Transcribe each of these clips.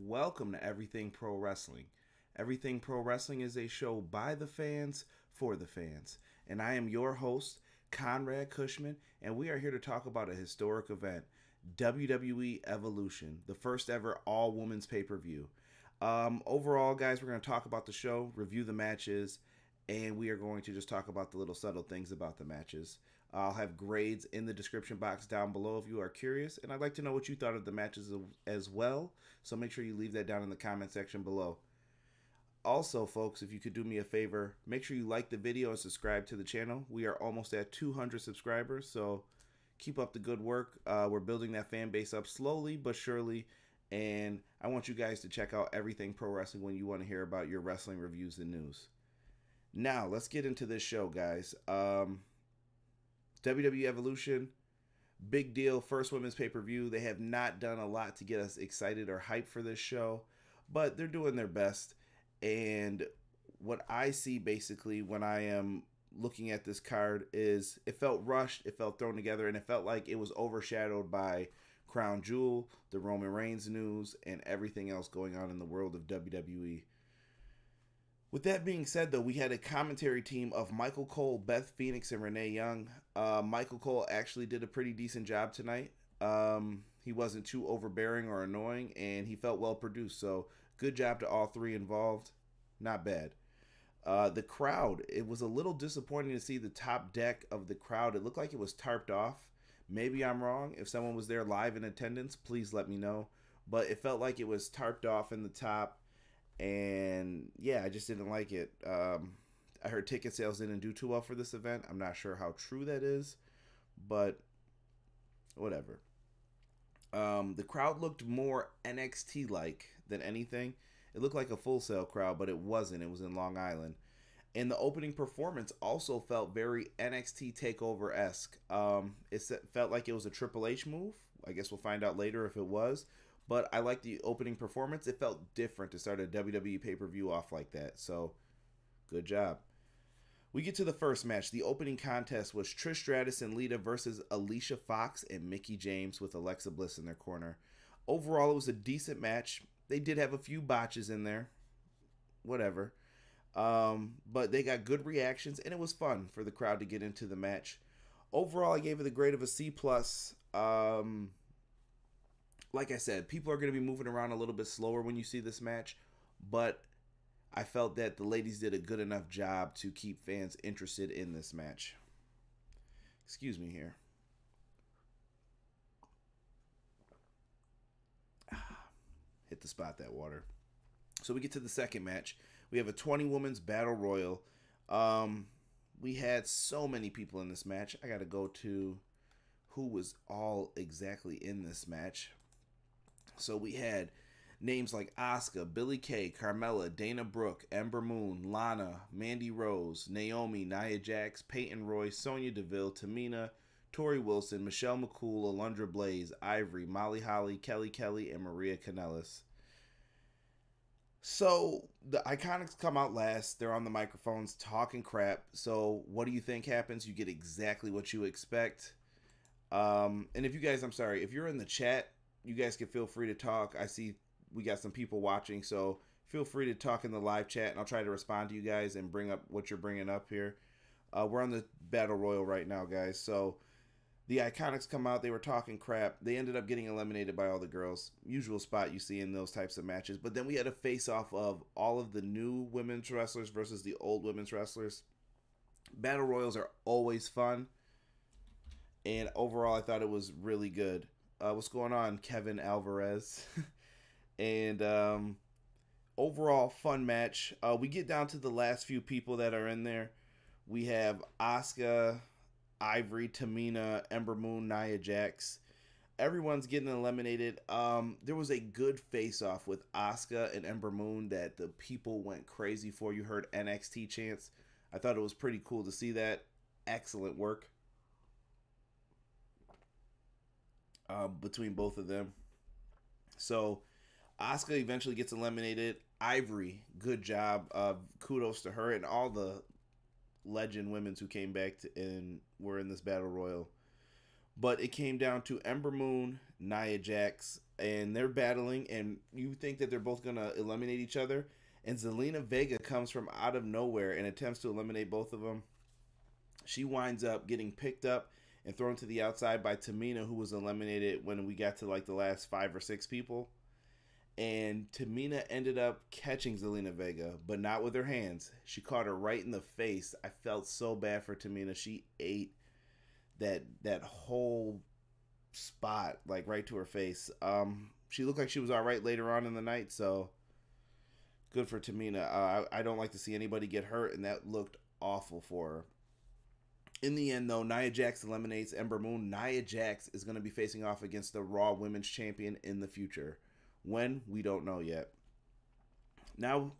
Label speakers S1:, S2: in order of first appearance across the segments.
S1: welcome to Everything Pro Wrestling. Everything Pro Wrestling is a show by the fans, for the fans. And I am your host, Conrad Cushman, and we are here to talk about a historic event, WWE Evolution, the first ever all-women's pay-per-view. Overall, guys, we're going to talk about the show, review the matches, and we are going to just talk about the little subtle things about the matches. I'll have grades in the description box down below if you are curious, and I'd like to know what you thought of the matches as well, so make sure you leave that down in the comment section below. Also, folks, if you could do me a favor, make sure you like the video and subscribe to the channel. We are almost at 200 subscribers, so keep up the good work. We're building that fan base up slowly but surely, and I want you guys to check out Everything Pro Wrestling when you want to hear about your wrestling reviews and news. Now, let's get into this show, guys. WWE Evolution, big deal, first women's pay-per-view. They have not done a lot to get us excited or hyped for this show, but they're doing their best. And what I see basically when I am looking at this card is it felt rushed, it felt thrown together, and it felt like it was overshadowed by Crown Jewel, the Roman Reigns news, and everything else going on in the world of WWE. With that being said, though, we had a commentary team of Michael Cole, Beth Phoenix, and Renee Young. Michael Cole actually did a pretty decent job tonight. He wasn't too overbearing or annoying, and he felt well produced. So, good job to all three involved. Not bad. The crowd, it was a little disappointing to see the top deck of the crowd. It looked like it was tarped off. Maybe I'm wrong. If someone was there live in attendance, please let me know. But it felt like it was tarped off in the top. And yeah, I just didn't like it. I heard ticket sales didn't do too well for this event. I'm not sure how true that is, but whatever. The crowd looked more NXT-like than anything. It looked like a Full Sail crowd, but it wasn't. It was in Long Island. And the opening performance also felt very NXT TakeOver-esque. It felt like it was a Triple H move. I guess we'll find out later if it was. But I like the opening performance. It felt different to start a WWE pay-per-view off like that. So, good job. We get to the first match. The opening contest was Trish Stratus and Lita versus Alicia Fox and Mickie James with Alexa Bliss in their corner. Overall, it was a decent match. They did have a few botches in there. Whatever. But they got good reactions, and it was fun for the crowd to get into the match. Overall, I gave it a grade of a C+. Like I said, people are going to be moving around a little bit slower when you see this match, but I felt that the ladies did a good enough job to keep fans interested in this match. Excuse me here. Hit the spot, that water. So we get to the second match. We have a 20-women's battle royal. We had so many people in this match. I got to go to who was all exactly in this match. So we had names like Asuka, Billie Kay, Carmella, Dana Brooke, Ember Moon, Lana, Mandy Rose, Naomi, Nia Jax, Peyton, Royce, Sonya Deville, Tamina, Torrie Wilson, Michelle McCool, Alundra Blaze, Ivory, Molly Holly, Kelly, and Maria Kanellis. So the Iconics come out last. They're on the microphones talking crap. So what do you think happens? You get exactly what you expect. And if you guys, I'm sorry, if you're in the chat, you guys can feel free to talk. I see we got some people watching, so feel free to talk in the live chat, and I'll try to respond to you guys and bring up what you're bringing up here. We're on the Battle Royal right now, guys. So the Iconics come out. They were talking crap. They ended up getting eliminated by all the girls. Usual spot you see in those types of matches. But then we had a face-off of all of the new women's wrestlers versus the old women's wrestlers. Battle Royals are always fun. And overall, I thought it was really good. What's going on, Kevin Alvarez? And overall, fun match. We get down to the last few people that are in there. We have Asuka, Ivory, Tamina, Ember Moon, Nia Jax. Everyone's getting eliminated. There was a good face-off with Asuka and Ember Moon that the people went crazy for. You heard NXT chants. I thought it was pretty cool to see that. Excellent work between both of them. So Asuka eventually gets eliminated. Ivory, good job. Kudos to her and all the legend women who came back and were in this battle royal. But it came down to Ember Moon, Nia Jax, and they're battling, and you think that they're both going to eliminate each other, and Zelina Vega comes from out of nowhere and attempts to eliminate both of them. She winds up getting picked up and thrown to the outside by Tamina, who was eliminated when we got to like the last 5 or 6 people. And Tamina ended up catching Zelina Vega, but not with her hands. She caught her right in the face. I felt so bad for Tamina. She ate that whole spot, like right to her face. She looked like she was all right later on in the night, so good for Tamina. I don't like to see anybody get hurt, and that looked awful for her. In the end, though, Nia Jax eliminates Ember Moon. Nia Jax is going to be facing off against the Raw Women's Champion in the future. When? We don't know yet. Now,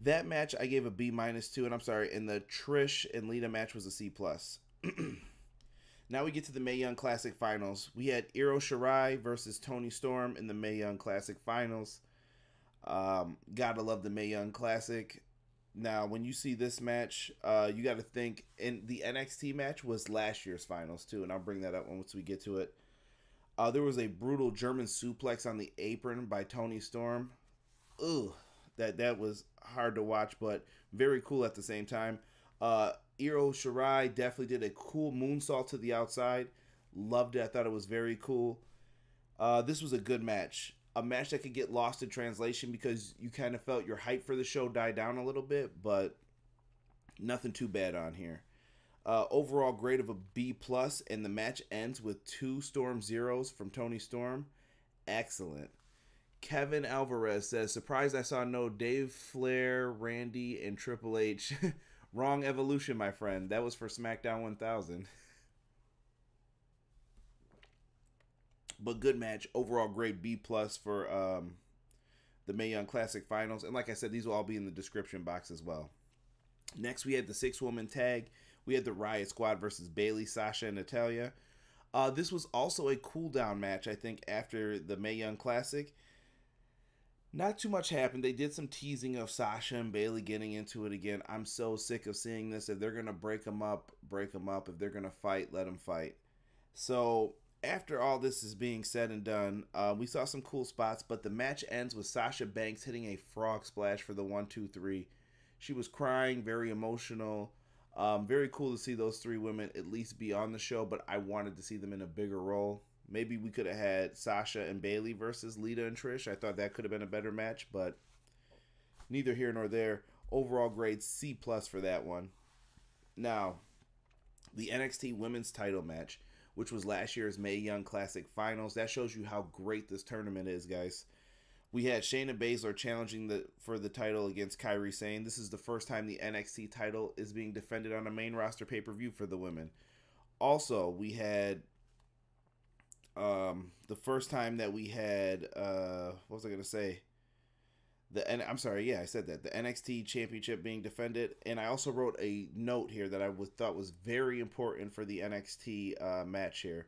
S1: that match I gave a B- to, and I'm sorry, and the Trish and Lita match was a C+. Now we get to the Mae Young Classic Finals. We had Io Shirai versus Toni Storm in the Mae Young Classic Finals. Gotta love the Mae Young Classic. Now, when you see this match, you got to think, and the NXT match was last year's finals too, and I'll bring that up once we get to it. There was a brutal German suplex on the apron by Toni Storm. Ugh, that was hard to watch, but very cool at the same time. Io Shirai definitely did a cool moonsault to the outside. Loved it. I thought it was very cool. This was a good match. A match that could get lost in translation because you kind of felt your hype for the show die down a little bit, but nothing too bad on here. Overall grade of a B+, and the match ends with 2 Storm Zeros from Toni Storm. Excellent. Kevin Alvarez says, surprised I saw no Dave Flair, Randy, and Triple H. Wrong Evolution, my friend. That was for SmackDown 1000. But good match. Overall grade B+ for the Mae Young Classic Finals. And like I said, these will all be in the description box as well. Next, we had the 6-woman tag. We had the Riot Squad versus Bayley, Sasha, and Natalya. This was also a cool-down match, I think, after the Mae Young Classic. Not too much happened. They did some teasing of Sasha and Bayley getting into it again. I'm so sick of seeing this. If they're going to break them up, break them up. If they're going to fight, let them fight. So after all this is being said and done, we saw some cool spots, but the match ends with Sasha Banks hitting a frog splash for the 1-2-3. She was crying, very emotional. Very cool to see those 3 women at least be on the show, but I wanted to see them in a bigger role. Maybe we could have had Sasha and Bayley versus Lita and Trish. I thought that could have been a better match, but neither here nor there. Overall grade C+ for that one. Now, the NXT Women's Title match, which was last year's Mae Young Classic Finals. That shows you how great this tournament is, guys. We had Shayna Baszler challenging for the title against Kairi Sane. This is the first time the NXT title is being defended on a main roster pay-per-view for the women. Also, we had the first time that we had what was I going to say? I'm sorry, yeah, I said that. The NXT Championship being defended. And I also wrote a note here that I thought was very important for the NXT match here.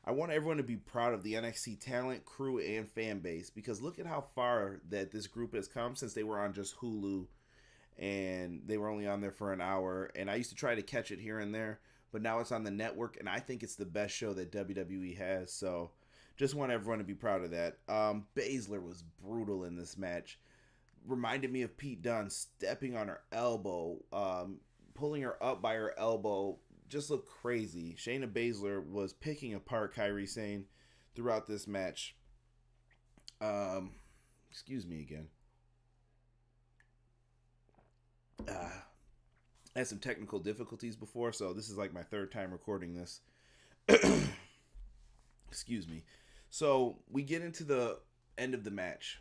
S1: I want everyone to be proud of the NXT talent, crew, and fan base, because look at how far that this group has come since they were on just Hulu, and they were only on there for an hour. And I used to try to catch it here and there, but now it's on the network, and I think it's the best show that WWE has. So just want everyone to be proud of that. Baszler was brutal in this match. Reminded me of Pete Dunne stepping on her elbow, pulling her up by her elbow. Just looked crazy. Shayna Baszler was picking apart Kairi Sane throughout this match. Excuse me again. I had some technical difficulties before, so this is like my 3rd time recording this. Excuse me. So we get into the end of the match.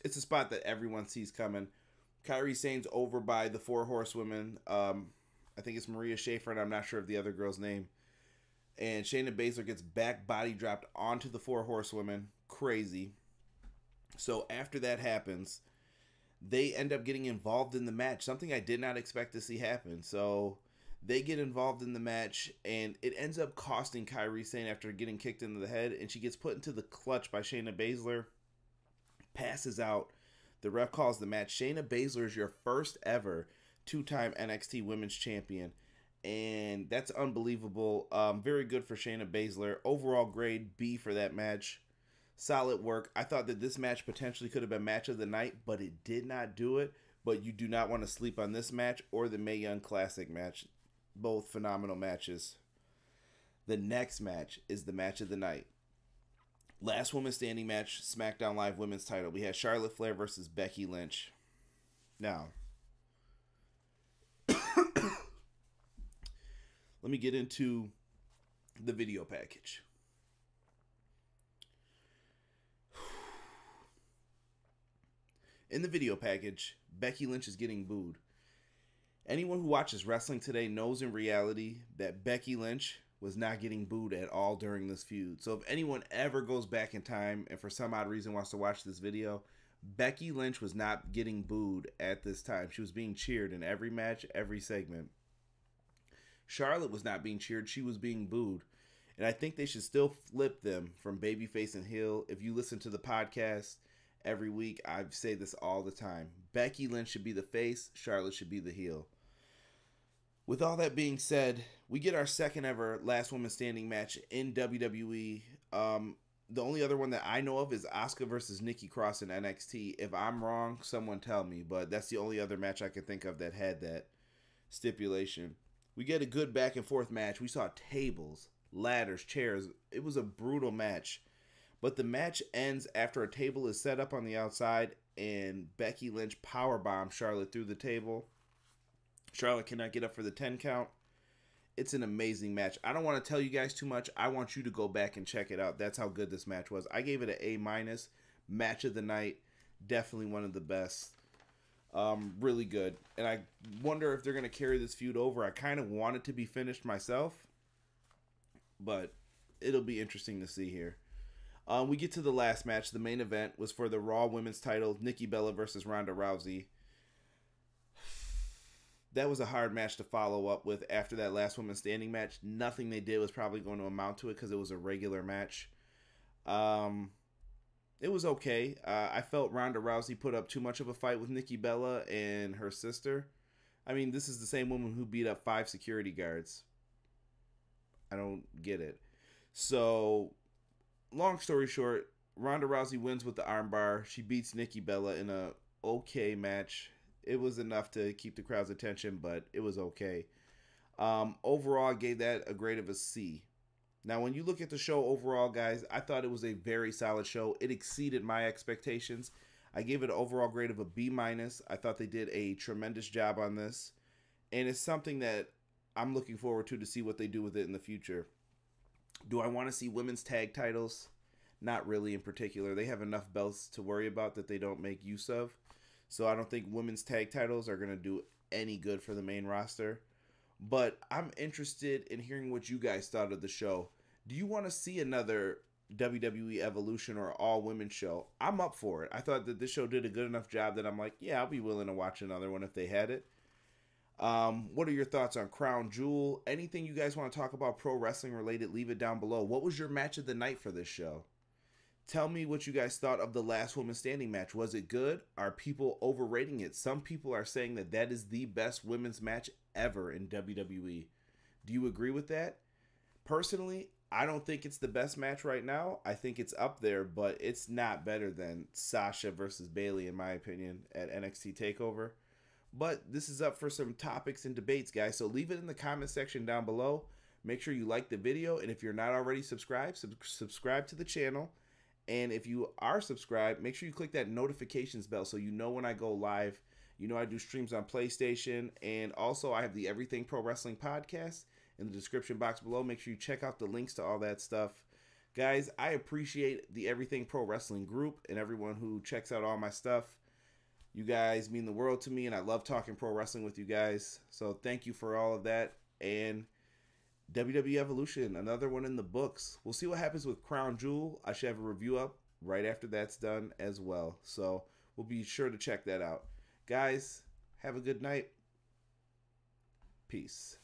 S1: It's a spot that everyone sees coming. Kairi Sane's over by the 4 horsewomen. I think it's Maria Schaefer, and I'm not sure of the other girl's name. And Shayna Baszler gets back body dropped onto the 4 horsewomen. Crazy. So after that happens, they end up getting involved in the match. Something I did not expect to see happen. So they get involved in the match, and it ends up costing Kairi Sane after getting kicked into the head. And she gets put into the clutch by Shayna Baszler. Passes out. The ref calls the match. Shayna Baszler is your first ever 2-time NXT Women's Champion, and that's unbelievable. Very good for Shayna Baszler. Overall grade B for that match. Solid work. I thought that this match potentially could have been match of the night, but it did not do it. But you do not want to sleep on this match or the Mae Young Classic match. Both phenomenal matches. The next match is the match of the night. Last woman standing match, Smackdown Live Women's Title. We had Charlotte Flair versus Becky Lynch. Now, let me get into the video package. In the video package, Becky Lynch is getting booed. Anyone who watches wrestling today knows in reality that Becky Lynch was not getting booed at all during this feud. So if anyone ever goes back in time and for some odd reason wants to watch this video, Becky Lynch was not getting booed at this time. She was being cheered in every match, every segment. Charlotte was not being cheered. She was being booed. And I think they should still flip them from babyface and heel. If you listen to the podcast every week, I say this all the time. Becky Lynch should be the face. Charlotte should be the heel. With all that being said, we get our second ever last woman standing match in WWE. The only other one that I know of is Asuka versus Nikki Cross in NXT. If I'm wrong, someone tell me. But that's the only other match I can think of that had that stipulation. We get a good back and forth match. We saw tables, ladders, chairs. It was a brutal match. But the match ends after a table is set up on the outside and Becky Lynch powerbombs Charlotte through the table. Charlotte cannot get up for the 10 count. It's an amazing match. I don't want to tell you guys too much. I want you to go back and check it out. That's how good this match was. I gave it an A-. Match of the night. Definitely one of the best. Really good. And I wonder if they're going to carry this feud over. I kind of want it to be finished myself. But it'll be interesting to see here. We get to the last match. The main event was for the Raw Women's Title. Nikki Bella versus Ronda Rousey. That was a hard match to follow up with after that last woman standing match. Nothing they did was probably going to amount to it because it was a regular match. It was okay. I felt Ronda Rousey put up too much of a fight with Nikki Bella and her sister. I mean, this is the same woman who beat up 5 security guards. I don't get it. So, long story short, Ronda Rousey wins with the armbar. She beats Nikki Bella in a okay match. It was enough to keep the crowd's attention, but it was okay. Overall, I gave that a grade of a C. Now, when you look at the show overall, guys, I thought it was a very solid show. It exceeded my expectations. I gave it an overall grade of a B-. I thought they did a tremendous job on this. And it's something that I'm looking forward to see what they do with it in the future. Do I want to see women's tag titles? Not really in particular. They have enough belts to worry about that they don't make use of. So I don't think women's tag titles are going to do any good for the main roster. But I'm interested in hearing what you guys thought of the show. Do you want to see another WWE Evolution or all-women show? I'm up for it. I thought that this show did a good enough job that I'm like, yeah, I'll be willing to watch another one if they had it. What are your thoughts on Crown Jewel? Anything you guys want to talk about pro wrestling related, leave it down below. What was your match of the night for this show? Tell me what you guys thought of the last woman standing match. Was it good? Are people overrating it? Some people are saying that that is the best women's match ever in WWE. Do you agree with that? Personally, I don't think it's the best match right now. I think it's up there, but it's not better than Sasha versus Bayley, in my opinion, at NXT TakeOver. But this is up for some topics and debates, guys. So leave it in the comment section down below. Make sure you like the video. And if you're not already subscribed, subscribe to the channel. And if you are subscribed, make sure you click that notifications bell so you know when I go live. You know I do streams on PlayStation. And also I have the Everything Pro Wrestling podcast in the description box below. Make sure you check out the links to all that stuff. Guys, I appreciate the Everything Pro Wrestling group and everyone who checks out all my stuff. You guys mean the world to me, and I love talking pro wrestling with you guys. So thank you for all of that. And WWE Evolution, another one in the books. We'll see what happens with Crown Jewel. I should have a review up right after that's done as well. So we'll be sure to check that out. Guys, have a good night. Peace.